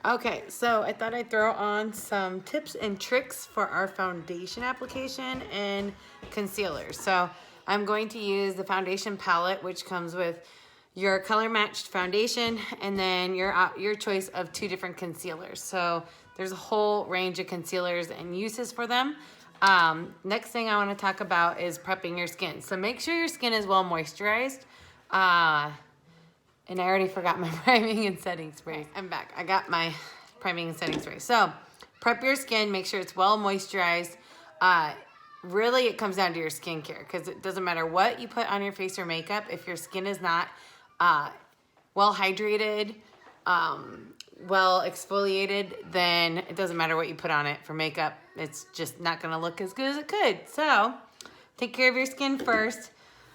Okay, so I thought I'd throw on some tips and tricks for our foundation application and concealer. So I'm going to use the foundation palette, which comes with your color matched foundation and then your choice of 2 different concealers. So there's a whole range of concealers and uses for them. Next thing I want to talk about is prepping your skin. So make sure your skin is well moisturized. And I already forgot my priming and setting spray. I'm back. I got my priming and setting spray. So prep your skin. Make sure it's well moisturized. Really, it comes down to your skincare because it doesn't matter what you put on your face or makeup. If your skin is not well hydrated, well exfoliated, then it doesn't matter what you put on it for makeup. It's just not going to look as good as it could. So take care of your skin first.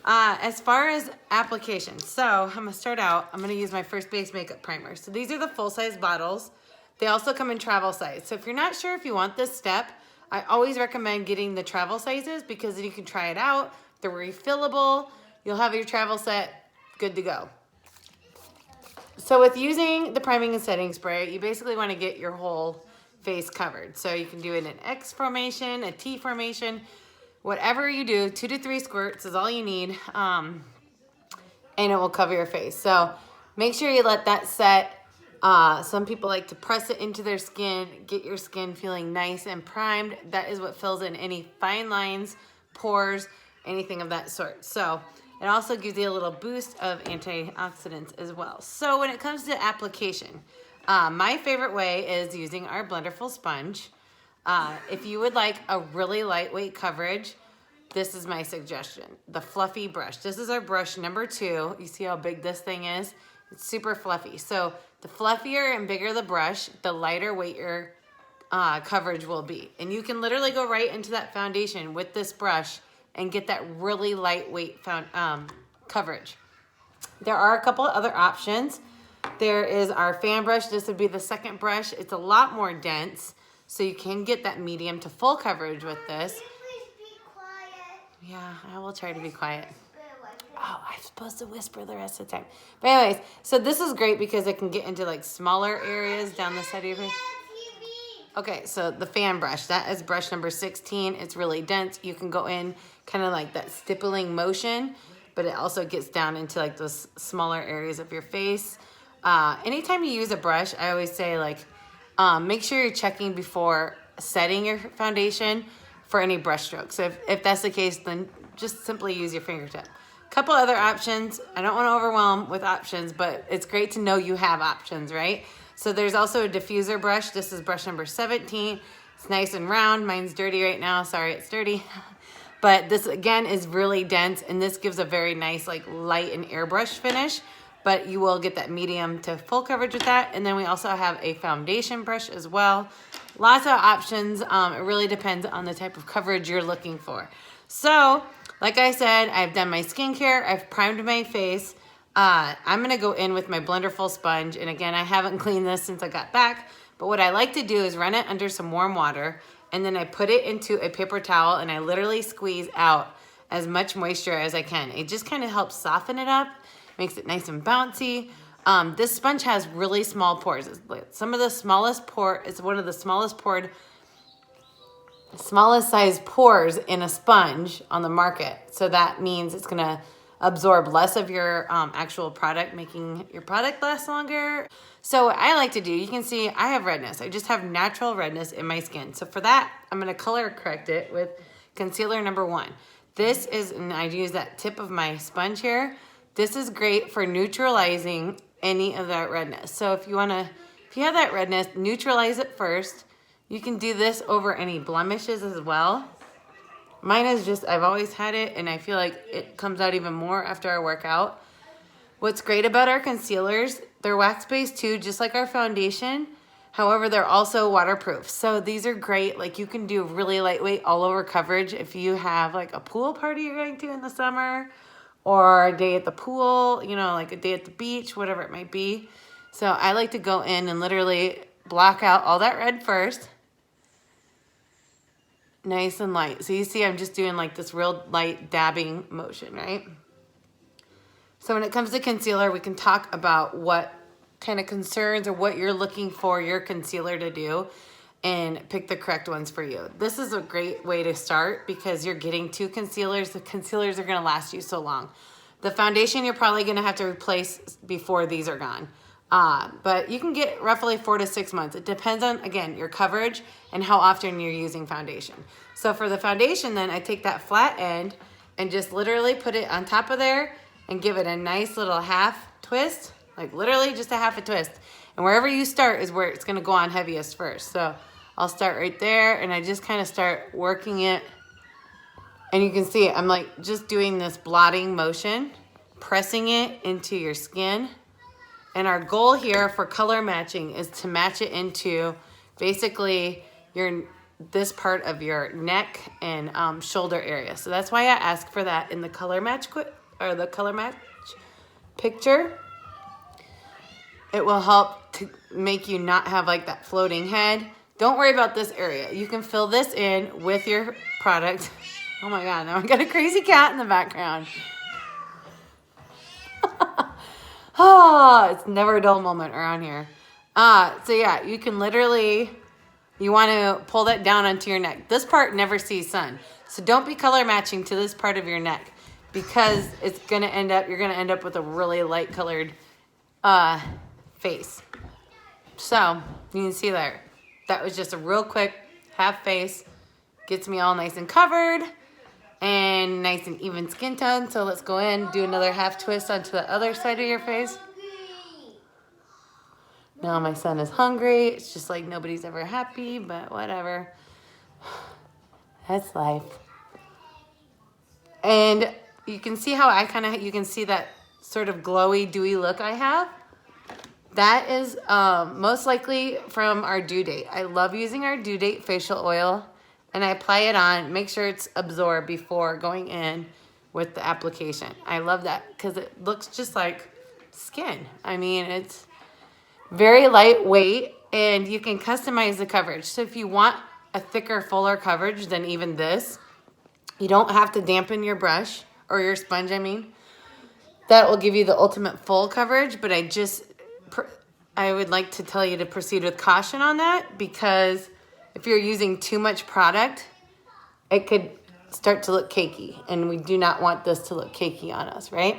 As far as applications, so I'm going to start out, I'm going to use my First Base Makeup Primer. So these are the full-size bottles. They also come in travel size. So if you're not sure if you want this step, I always recommend getting the travel sizes because then you can try it out. They're refillable. You'll have your travel set good to go. So with using the priming and setting spray, you basically want to get your whole face covered. So you can do it in an X formation, a T formation, whatever you do, 2 to 3 squirts is all you need, and it will cover your face. So make sure you let that set. Some people like to press it into their skin, get your skin feeling nice and primed. That is what fills in any fine lines, pores, anything of that sort. So it also gives you a little boost of antioxidants as well. So when it comes to application, my favorite way is using our Blenderful sponge. If you would like a really lightweight coverage, this is my suggestion. The fluffy brush. This is our brush number 2. You see how big this thing is? It's super fluffy. So the fluffier and bigger the brush, the lighter weight your coverage will be. And you can literally go right into that foundation with this brush and get that really lightweight coverage. There are a couple of other options. There is our fan brush. This would be the second brush. It's a lot more dense. So you can get that medium to full coverage with this. Can you please be quiet? Yeah, I will try to be quiet. Oh, I'm supposed to whisper the rest of the time. But anyways, so this is great because it can get into like smaller areas down the side of your face. Okay, so the fan brush, that is brush number 16. It's really dense. You can go in kind of like that stippling motion, but it also gets down into like those smaller areas of your face. Anytime you use a brush, I always say like, make sure you're checking before setting your foundation for any brush strokes. So if that's the case, then just simply use your fingertip. Couple other options. I don't want to overwhelm with options, but it's great to know you have options, right? So there's also a diffuser brush. This is brush number 17. It's nice and round. Mine's dirty right now. Sorry, it's dirty. But this, again, is really dense, and this gives a very nice, like, light and airbrush finish. But you will get that medium to full coverage with that. And then we also have a foundation brush as well. Lots of options. It really depends on the type of coverage you're looking for. So, like I said, I've done my skincare. I've primed my face. I'm going to go in with my Blenderful sponge. And again, I haven't cleaned this since I got back. But what I like to do is run it under some warm water. And then I put it into a paper towel. And I literally squeeze out as much moisture as I can. It just kind of helps soften it up. Makes it nice and bouncy. This sponge has really small pores. It's some of the smallest pore. It's one of the smallest size pores in a sponge on the market. So that means it's gonna absorb less of your actual product, making your product last longer. So what I like to do, you can see I have redness. I just have natural redness in my skin. So for that, I'm gonna color correct it with concealer number 1. This is, and I use that tip of my sponge here. This is great for neutralizing any of that redness. So if you have that redness, neutralize it first. You can do this over any blemishes as well. Mine is just, I've always had it, and I feel like it comes out even more after I work out. What's great about our concealers, they're wax-based too, just like our foundation. However, they're also waterproof. So these are great. Like, you can do really lightweight all over coverage if you have like a pool party you're going to in the summer, or a day at the pool, you know, like a day at the beach, whatever it might be. So I like to go in and literally block out all that red first. Nice and light. So you see I'm just doing like this real light dabbing motion, right? So when it comes to concealer, we can talk about what kind of concerns or what you're looking for your concealer to do and pick the correct ones for you. This is a great way to start because you're getting 2 concealers. The concealers are gonna last you so long. The foundation you're probably gonna have to replace before these are gone. But you can get roughly 4 to 6 months. It depends on, again, your coverage and how often you're using foundation. So for the foundation then, I take that flat end and just literally put it on top of there and give it a nice little half twist, like literally just a half a twist. And wherever you start is where it's gonna go on heaviest first. So I'll start right there and I just kind of start working it. And you can see I'm like just doing this blotting motion, pressing it into your skin. And our goal here for color matching is to match it into basically this part of your neck and shoulder area. So that's why I ask for that in the color match picture. It will help to make you not have like that floating head. Don't worry about this area. You can fill this in with your product. Oh my God, now I got a crazy cat in the background. Oh, it's never a dull moment around here. So yeah, you can literally, you want to pull that down onto your neck. This part never sees sun. So don't be color matching to this part of your neck because it's going to end up, you're going to end up with a really light colored face. So you can see there, that was just a real quick half face. Gets me all nice and covered and nice and even skin tone. So let's go in, do another half twist onto the other side of your face. Now my son is hungry. It's just like nobody's ever happy, but whatever. That's life. And you can see how you can see that sort of glowy, dewy look I have. That is most likely from our Due Date. I love using our Due Date facial oil. And I apply it on, make sure it's absorbed before going in with the application. I love that because it looks just like skin. I mean, it's very lightweight and you can customize the coverage. So if you want a thicker, fuller coverage than even this, you don't have to dampen your brush or your sponge, I mean. That will give you the ultimate full coverage, but I would like to tell you to proceed with caution on that because if you're using too much product, it could start to look cakey, and we do not want this to look cakey on us, right?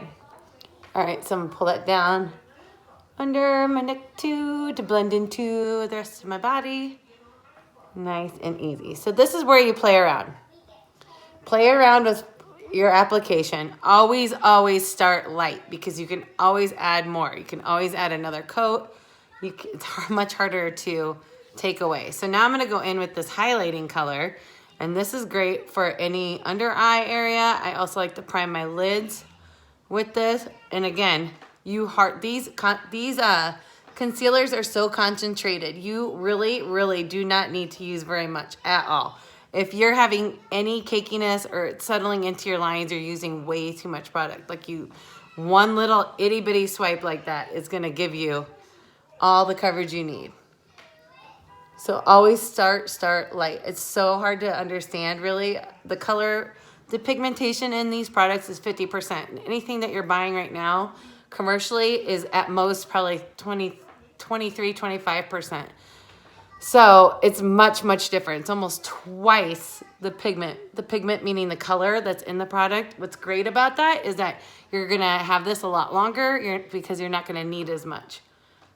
All right, so I'm gonna pull that down under my neck too to blend into the rest of my body. Nice and easy. So this is where you play around. Play around with your application. Always, always start light because you can always add more. You can always add another coat. It's much harder to take away. So now I'm going to go in with this highlighting color, and this is great for any under eye area. I also like to prime my lids with this. And again, these concealers are so concentrated. You really, really do not need to use very much at all. If you're having any cakiness or it's settling into your lines, you're using way too much product. Like one little itty bitty swipe like that is going to give you all the coverage you need. So always start light. It's so hard to understand, really. The pigmentation in these products is 50%. Anything that you're buying right now commercially is at most probably 23, 25%. So it's much, much different. It's almost twice the pigment. The pigment meaning the color that's in the product. What's great about that is that you're going to have this a lot longer because you're not going to need as much.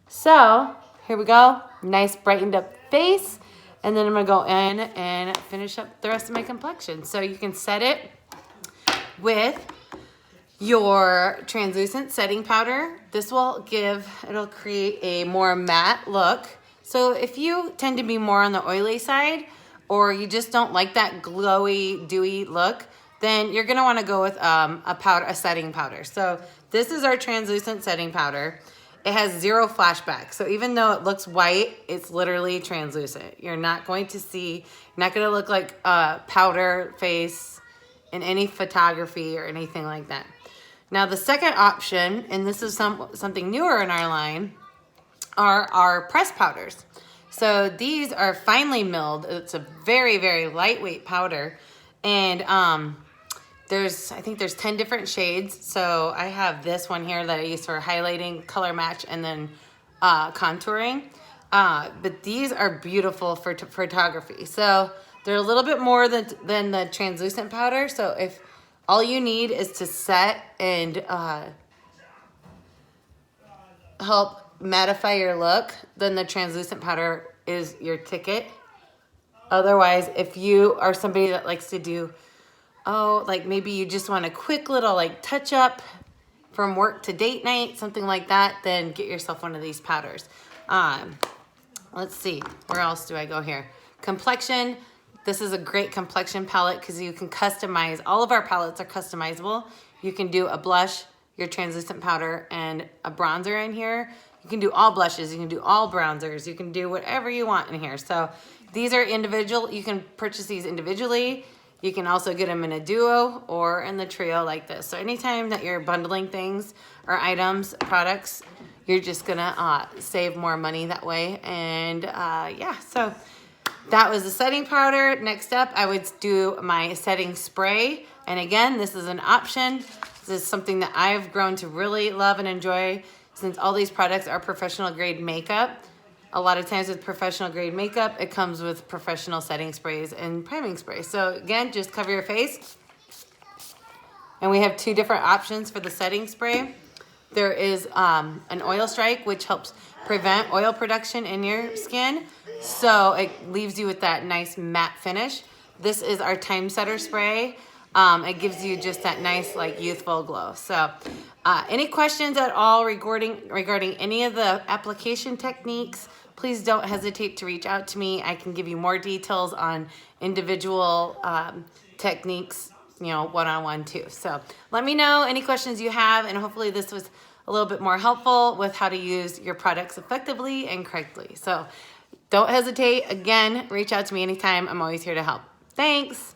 So here we go. Nice brightened up face. And then I'm going to go in and finish up the rest of my complexion. So you can set it with your translucent setting powder. This will it'll create a more matte look. So if you tend to be more on the oily side or you just don't like that glowy, dewy look, then you're going to want to go with a setting powder. So this is our translucent setting powder. It has 0 flashback. So even though it looks white, it's literally translucent. You're not going to look like a powder face in any photography or anything like that. Now the second option, and this is something newer in our line, are our press powders. So these are finely milled. It's a very, very lightweight powder. And I think there's 10 different shades. So I have this one here that I use for highlighting, color match, and then contouring. But these are beautiful for photography. So they're a little bit more than the translucent powder. So if all you need is to set and help mattify your look, then the translucent powder is your ticket. Otherwise, if you are somebody that likes to do, like maybe you just want a quick little like touch up from work to date night, something like that, then get yourself one of these powders. Let's see, where else do I go here? Complexion. This is a great complexion palette because you can customize. All of our palettes are customizable. You can do a blush, your translucent powder, and a bronzer in here. You can do all blushes. You can do all bronzers. You can do whatever you want in here. So these are individual. You can purchase these individually. You can also get them in a duo or in the trio like this. So anytime that you're bundling things or items, products, you're just gonna save more money that way. And yeah, so that was the setting powder. Next up, I would do my setting spray. And again, this is an option. This is something that I've grown to really love and enjoy since all these products are professional grade makeup. A lot of times with professional grade makeup, it comes with professional setting sprays and priming sprays. So again, just cover your face. And we have two different options for the setting spray. There is an oil strike, which helps prevent oil production in your skin. So it leaves you with that nice matte finish. This is our time setter spray. It gives you just that nice like youthful glow. So any questions at all regarding any of the application techniques, please don't hesitate to reach out to me. I can give you more details on individual techniques, you know, one-on-one too. So let me know any questions you have, and hopefully this was a little bit more helpful with how to use your products effectively and correctly. So don't hesitate. Again, reach out to me anytime. I'm always here to help. Thanks.